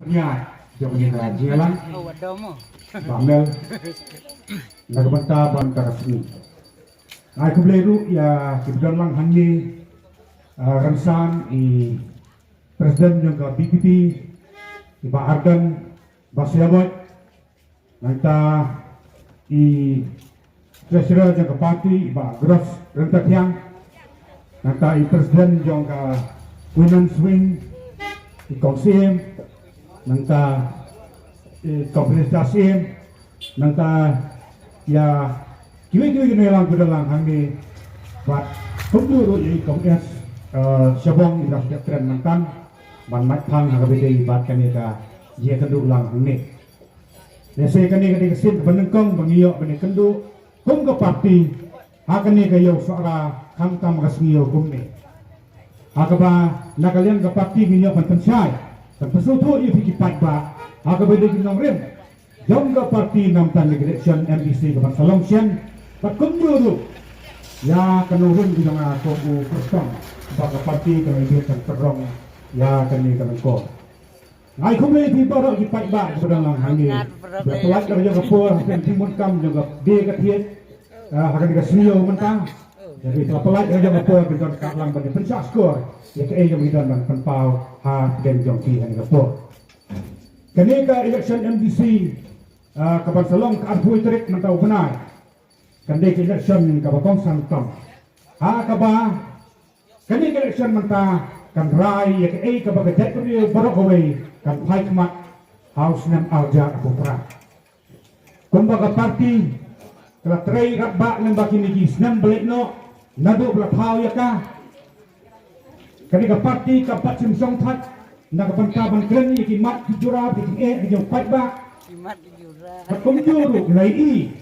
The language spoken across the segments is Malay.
Ya, jangan kita jalan. Bamel, nagbanta bantara sini. Ay kubleru ya kibdan lang hangi ransan I presiden yang ke BPP Iba Ardan Basyawat nanta I treasurer yang ke parti Iba Gros Rentakyang nanta I presiden yang ke women's wing I Kongsim nanta I Konferensi nanta ya kiwi lang kudalang hangi buat pemburu I Kongres Syabong ida tren mantan ban mat thang hakabide bat kaneka ye kendu lang hangi nese kaneka kesin benengkong bangiyo bane kendu kum ke parti hakane kayo suara kamtam kasngiyo kumne hakaba nakalian ke parti ngiyo ban pensai dan pesutu I fikipat ba hakabide kinong rim jom ke parti namtan election MPC ke Salong Sian Pakunjuru ya kanurun di dalam aku pertama bagi parti kami biarkan terong ya kami ko. Ngai kumai di bawah di pai ba sedang hangi. Berpelat kerja kapur hampir timun kam juga di ketiak akan dikasih mentang. Jadi berpelat kerja kapur dengan kaklang bagi pencak skor. Ya ke yang kita dan penpau ha dan jongki hangi kapur. Kenika election MDC kapan Salong ke Arfui Terik mentau benar. Kandai election kabakong santam. Kaba kandai election menta kan rai ya ke kabaga jaturi barokaway kan paikmat house nam arja putra. Kumbaga parti kala tray rabba lembaki niki snam belekno nadu belapau ya ka. Kandai ka parti kapat simsong that nakabantaban kren yaki mat kijura bikin kijong paikba. Mat kijura. Kumjuru nai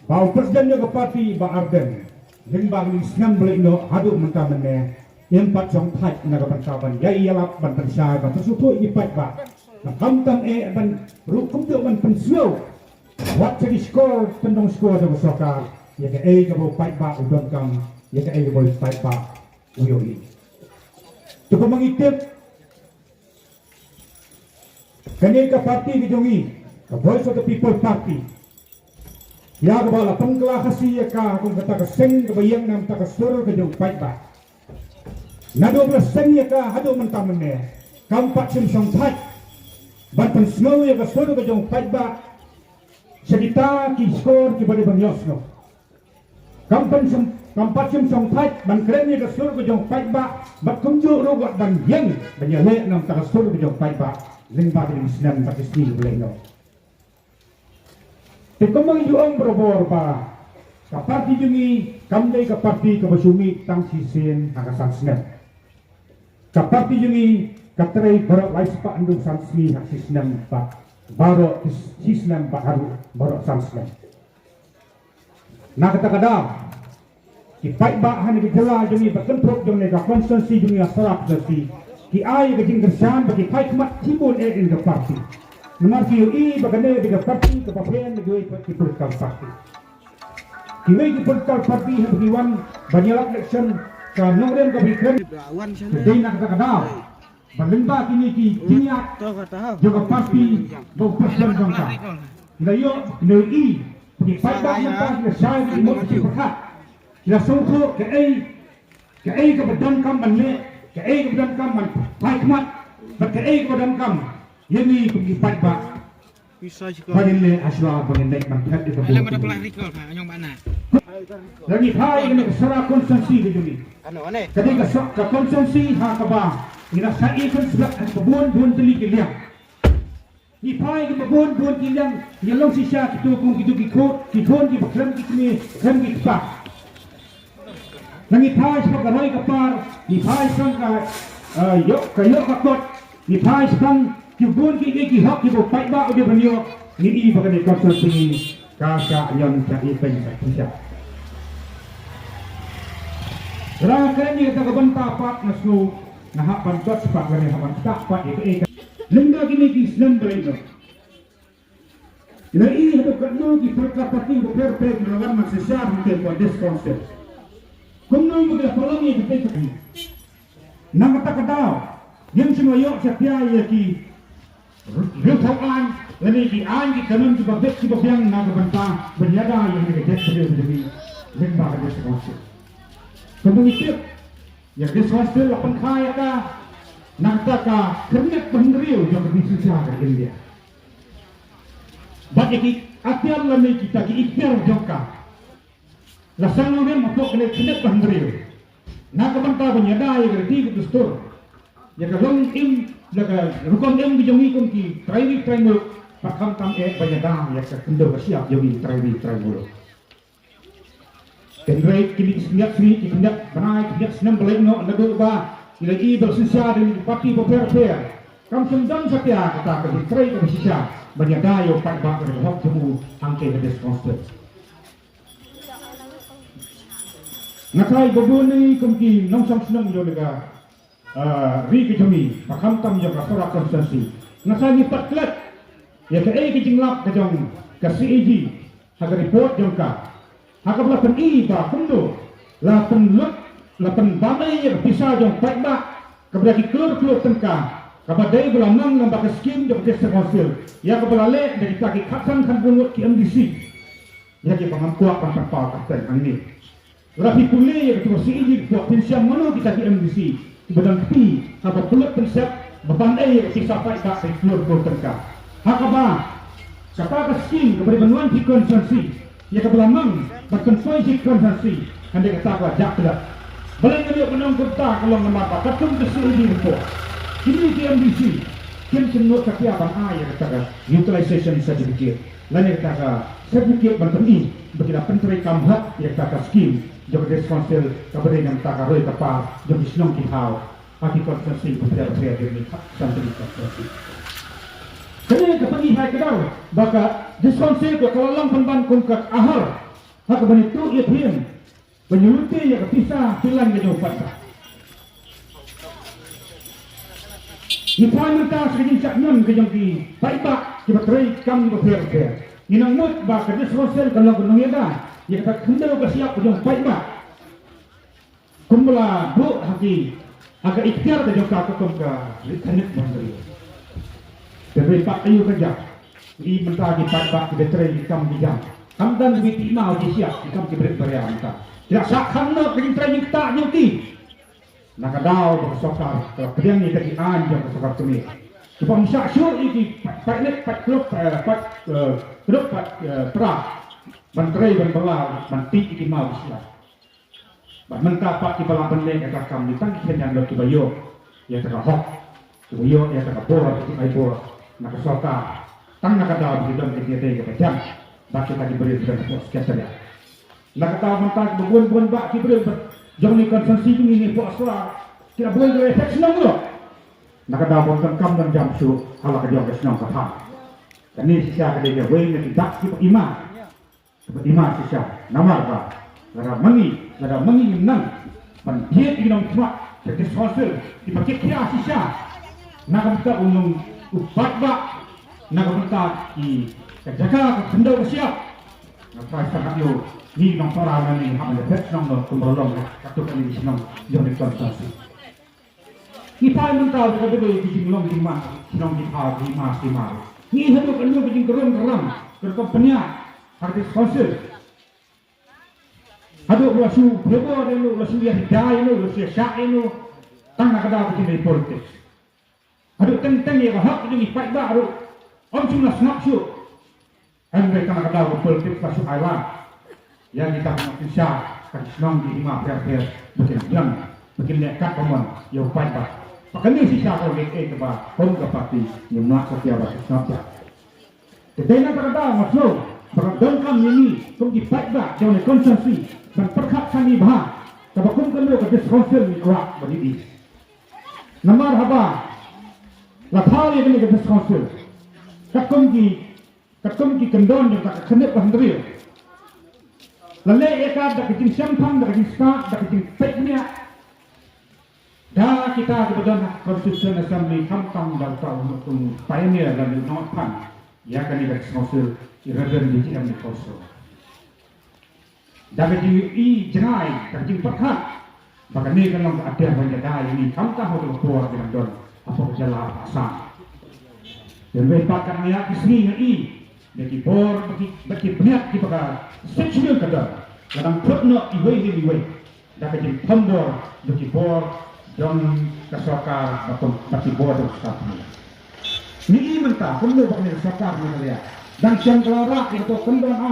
bau presiden juga parti Ba Arden limbang ni snam belino hadu mentamene empat jong thai naga bantaban yai yalap ban pensai ban tersutu I pat ba kamtam ban rukum tu ban pensio wat jadi skor tendong skor do soka ya ke ka bo pat ba udon kam ya ke bo pat ba uyoi tu ko mangitip kaneka parti gijongi ka Voice of the People Party ya kebala pengkelah kasih ya kah kung kata keseng kebayang nam tak kesur ke jauh baik ba nado belaseng ya kah hado mentamene kampak simsong thai ban pensno ya kesur ke jauh baik ba cerita ki skor ki bade banyosno kampak simsong thai ban keren ya kesur ke jauh baik ba bat kumju rogot dan yang banyale nam tak kesur ke jauh baik ba lingba di Islam tak isti beleno. Tekemang juang berobor pa kaparti jungi kamdai kaparti kabasumi tang sisen hakasan snem kaparti jungi katrai barok laispa andung sansmi haksisnem pa barok sisnem pa haru barok sansnem nak kata kada kipai ba han gejala jungi berkentrok jungi ka konsensi jungi asrap jadi ki ai gejing gersan bagi pai kemat timbul in the party Nomor QI bagane di parti ke papen di political party. Kiwi di political party habiwan banyak election ke nongren ke bikren. Jadi nak kata kata balimba kini ki kinyak juga parti bau presiden jangka. Layo NI di pada yang ke saya di motivasi berkat. Kita sungguh ke ke badan kam banle ke badan kam man paikmat ke badan kam Yeni pengipat ba Pagin aswa pagin naik mantat itu alam ada pelah recall Pak anyong bana lagi hai kena kesara konsensi di juni jadi ke konsensi ha kaba ina sai kan sebab kebun teli kiliang ni pai ke kebun kiliang nyelong sisa kitu kung kitu kikon ki bakram kitni kram kitpa nangi pai sebab garai kapar ni pai sang ka yok kakot ni pai sang kibun ki hak ki bo pai ba udah banyo ni bagai konsensi kakak yang cari penjajah. Rakan ni tak banta pak nasu nah pantot pak gani haban tak pak itu lengga kini ki Islam berino. Ina hadu kanu ki perkapati berpe mengawan masesar mungkin buat diskonsep. Kumno mungkin tolong ni kita ini. Nang kata yang semua yok setia ya ki Rio thau an lani ki an ki kanun ki babet ki babyang na banta benyada yang ni jet sel demi lemba ka deskonsil kemudian itu yang deskonsil lapan kaya ka nagta ka kernet bandrio yang disusah ka India bagi atiar lani kita ki ikhtiar jongka lasang ngen mapok kene kernet bandrio na ka banta benyada yang di dustur yang kalong im laga rukun yang bijongi kun ki trai mulu pakam tam banyada ya ka kendo ka siap jongi trai mulu kendrai kini senyak sri kinyak banai kinyak senam belai no lagu ba ilagi bersisa dan pati beper kam sendang satya kata ka trai ka bersisa banyada yo pak ba ka hok jemu angke ka deskonster nakai babuni kun ki nong sam senang yo laga ri ke jami pakam tam yo kasora konsensi nasani patlet ya ke ke jinglap ke jong ke CAG haga report jong ka haga bla pen I ba kundo la pen lut la pen bamai ya bisa jong patba ke bla ki klur tengka ka ba dai bla nang nang ba ke skim jong desa konsil ya ke bla le dari ta ki khatsan kan bungut ki MDC ya ke pangam kuak pan pa kapten ani rapi pule ya ke CAG kuak pensiam mano kita ki MDC badan pi apa pulut pensep beban air sisa pai tak seluruh tengka hakaba kata skin kepada benuan di konsensi ya kebelamang berkonsensi konsensi anda kata apa jakla boleh dia menang kita kalau menapa katung kesini itu ini di MDC kim cenut kaki abang air kata utilization certificate lain kata certificate bantani bagi penteri kamhat ya kata skin jog deskonsil kabare yang tak aroi kapal jog isnong kihau aki konsensi berbeda demi santri konsensi kene kapagi hai kedau baka deskonsil ko kalang penban kumkat ahar hak bani tu itim penyuluti ya kepisah pilan ke jauh patah ni poin minta segini saknon ke jong ki paiba ki batrai kam berbeda inang mut baka deskonsil kalau gunung ya yang kata kendal ke siap jong paiba kumbala bu haki agak ikhtiar dah jong ka ka kanet mandiri dari pak ayu kerja di mentah di paiba di betrai kam di jam kamdan di timau di siap di kam di beria mentah tidak sakhan no ke training kita nyuti nakadau bersokar kalau kalian ni tadi anjang bersokar tumi kita misak syur iki painet pat klub pra menteri berbelau manti iki mau islah mentah pak di balang pendek kata kami tang kenyan lo kibayo ya terhok kibayo ya terhapor di aibor nak soka tang nak ada di dalam kegiatan ke jam baki tadi beri dan pos kesada nak kata mentah bubun bak kibri jong ni konsensi ini pos lah tidak boleh ada efek senang lo nak ada bontan kam dan jam su ala ke jong senang kapal dan ini sisa ke dia wei ni tak ki imam seperti mana sisa nama apa lara mangi nang pan dia inong cuma jadi sosial dipakai kia sisa nak kita unung ubat ba nak kita di jaga kendau siap nak sangat yo ni nong para ni ham le pet nong no kumbalong katuk ni sinong yo ni konsensi kita minta kita beri di jinglong di mana sinong di pa di mas ni hadu kan yo bijing keram kerkompenya artis konsil aduh lasu heboh dulu lasu dia hidayah dulu lasu syak dulu tang nak ada begini politik aduh tentang ya hak ini fight baru om cuma snap shoot anda nak ada politik lasu Ireland yang kita makin syak kan senang di lima per begini jam begini nekat teman yo fight baru makanya si syak kalau ke ba hom ke parti yang nak setiap snap syak jadi nak ada masuk Berdoa kami ini kami baiklah jauh konsensi dan perkat kami bah tabakum kami ke deskonsil ni kuat berdiri. Nomor apa? Lapari kami ke deskonsil. Kakum ki kendon yang tak kenet bandri. Lalu ekar dak kecing sampang dak kecing start dak kecing peknya. Dah kita kebetulan Constitution Assembly kampang dan tahun untuk pioneer dan notpan. Ya kan di deskonsil irreverent di dalam koso. Dapat di jenai, kerjing perkat. Bahkan ni kalau ada banyak dah ini, kamu tahu tu keluar dengan don apa jalan pasang. Dan berpakat niat isni ngai bagi bor bagi niat di pakai seksual kada kadang pernah iway dah jadi pembor bagi bor yang kasokar bagi bor dan sekali ni mentah perlu bagi kasokar ni dan siang kelara itu kendang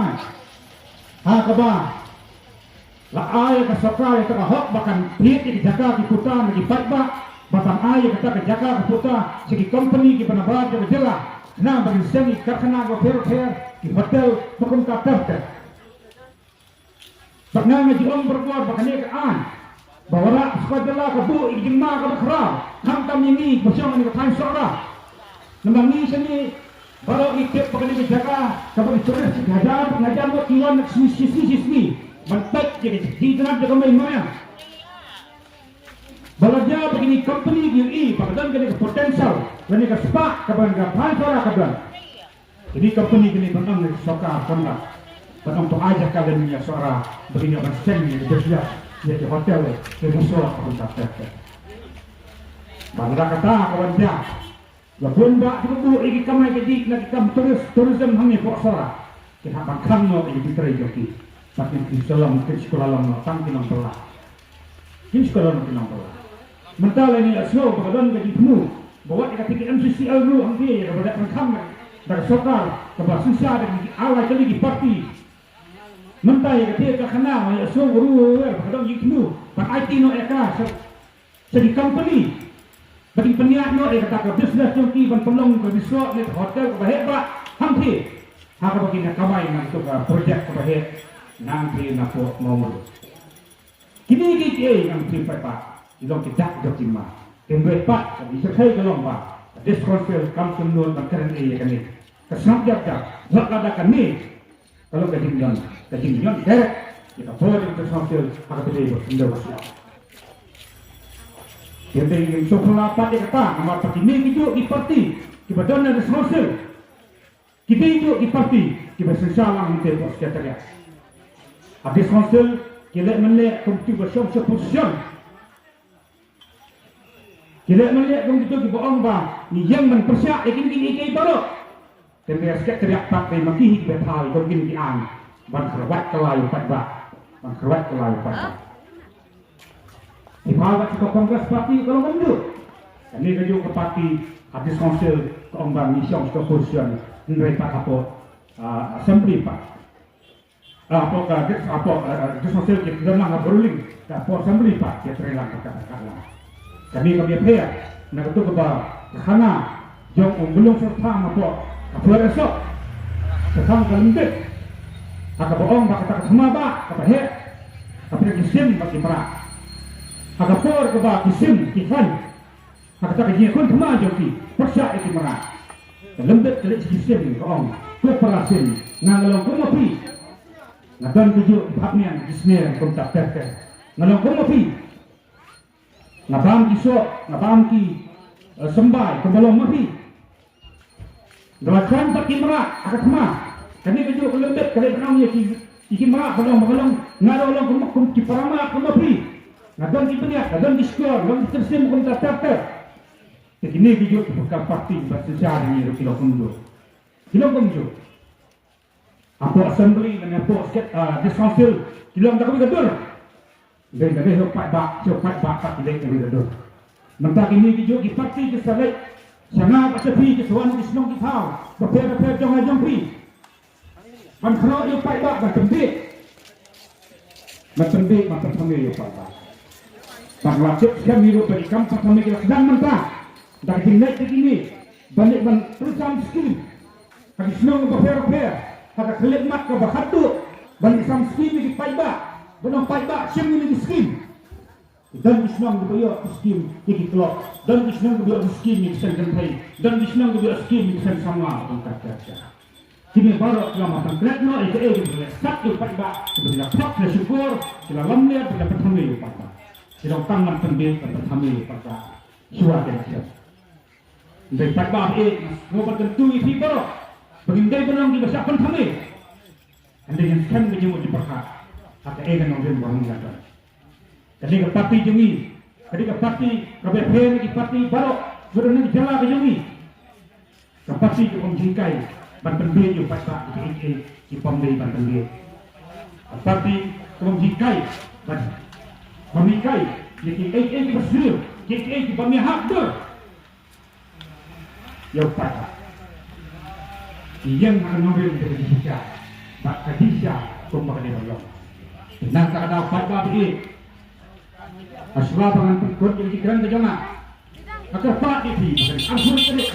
ai kaba la ai kasokar itu hok bahkan tiap dijaga di putar di patba bahkan ai kata jaga di putar segi company di penabar di jela nah bagi seni karena go per di hotel bukan kapter pernah ngaji om berbuat bahkan dia an bahwa sekolah ke bu ijma ke bakra hantam ini bersama dengan time sora nembang ni seni baru ikut bahkan dia jaga kalau dicuri ngajar buat kiwan sisi mentek jadi di tengah jaga main balaja begini company DUI pakdan kini ke potensial kini ke spak kapan ke pansora kapan jadi company kini benang dari soka kondak benang untuk ajak kalian punya suara begini akan sen di bersiap di hotel di musuh kontak terkait bangga kata kawan dia walaupun tak cukup ini kami jadi lagi kami turism kami suara kita akan mau ini diterai joki tapi di dalam sekolah lama tangki nampak ini sekolah nampak mentala ini asal badan gaji penuh bawa dikatakan MCCL dulu hampir kepada pengkam dari sokar kepada susah dan awal kali di parti mentala yang ketika kena asal guru badan gaji penuh pak IT no eka segi company bagi peniak no eka kata bisnes joki ban pelong ke resort ni hotel ke hebat hampir hak bagi nak kamai untuk projek ke hebat nanti nak mau kini kita yang simpai pak ilong tidak jotima tembe pat di sekai galong ba this conference comes to know makaran ini kan ni kesam jaga hak ada kan ni kalau kedingan direct kita boleh untuk conference akan beli benda besar yang ingin sekolah apa dia kata nama parti ni hidup di parti kita dona responsible kita hidup di parti kita sesalang untuk sekretariat habis consul kita melek kontribusi seposition kita melihat kong itu di bohong bah ni yang mempersiap ikin ikai baru tempat sekat teriak pakai maki kita tahu kong ini an ban kerwat kelayu patba di bawah ke kongres parti kalau mundur ini kerja ke parti habis konsil ke ombang misi ke position nilai pak apa assembly pak apa konsil kita dah beruling apa assembly pak kita terang kata kami pihak nak tu kebar kerana jom belum serta apa esok sekarang kalendek agak bohong kata semua kata hek apa kisim bagi merak agak por kebar kisim kifan kata kaji kun kema joki persia itu merak lembek kelik kisim bohong kooperasin ngalong komopi ngadan tujuh haknya kismer kontak terke ngalong komopi ngabam ki sembai kembali mati dalam tak kimra akan kema kami kerja kelembek kali orang ni kimra belum ngaro orang kum kiparama kembali ngadon di dunia ngadon di skor ngadon tersim kontak terke ini kerja bukan parti bersejarah ni kilo kunjo apa assembly dan apa diskonsel kilo tak kami gadur dan dari cepat bak tak tidak kami gaduh. Mentah ini dijuk di parti ke selek, sangat sepi ke suan di senong di tahu, berper jong pi. Man kena yo pai bak bertembik kami yo pai bak. Bak lacip kami yo bagi kampung kami kita sedang mentah. Dari tinggal begini banyak perusahaan skim. Kami senong berper, ada kelikmat ke bahatu, banyak sam skim di pai bak. Benang pai-pai siang ini di skim dan disenang dibayar skim di kelok dan disenang dibayar skim di senjata dan disenang dibayar skim di sen sama tongkat kerja kini baru kelamatan kretno itu boleh satu pai-pai bila tak syukur bila lamnya bila pertama pai-pai bila tangan pendek pertama pai-pai suara kerja dari pai-pai mau bertentu itu baru begini benang di besar pertama anda yang sekarang berjumpa di perkat ada egan orang buang ngata. Jadi ke parti jemi, jadi ke parti KBP di parti baru sudah nak jalan ke jemi. seperti pemjingkai Banten B yung bata si Pamday Banten B seperti pemjingkai pemikai KKA berseru KKA pemihak ber yung bata yang akan mengambil dari Indonesia bak kadisya kumbaga ni Rolong nakakadapat ba bigit aswa pangan pagkot yung ikiran ka dyan Akapat ini, ampun terik,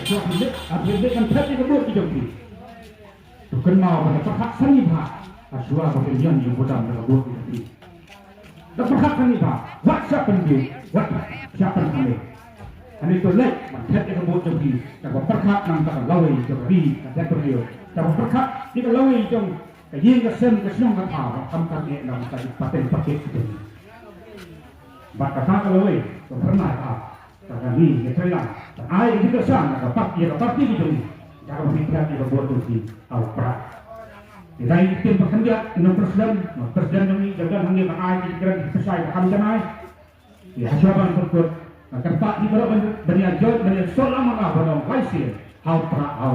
ampun kan tadi kebut di jombi. Tukan mau pada perhak sani bah, aswa bagian yang bodam dalam kebut di. Dan perhak sani bah, wat siapa ni, wat siapa ni. Ani tu lek, tadi kebut jombi. Tapi perhak nang tak lawai jombi, kata beliau. Tapi perhak tidak lawai jom, kajian kesen kesenong kata, kamkan ni nang tak paten paket itu. Bakat tak lawai, pernah tak. Kami ketelah, air kita sana dapat dia dapat di sini. Jangan berpikir dia berbuat dosa, awpra. Kita ini tim bekerja, presiden ini jaga hanya air kita selesai kami jangan. Ya siapa berbuat? Kertas di bawah beriajar selama apa waisir. Awpra.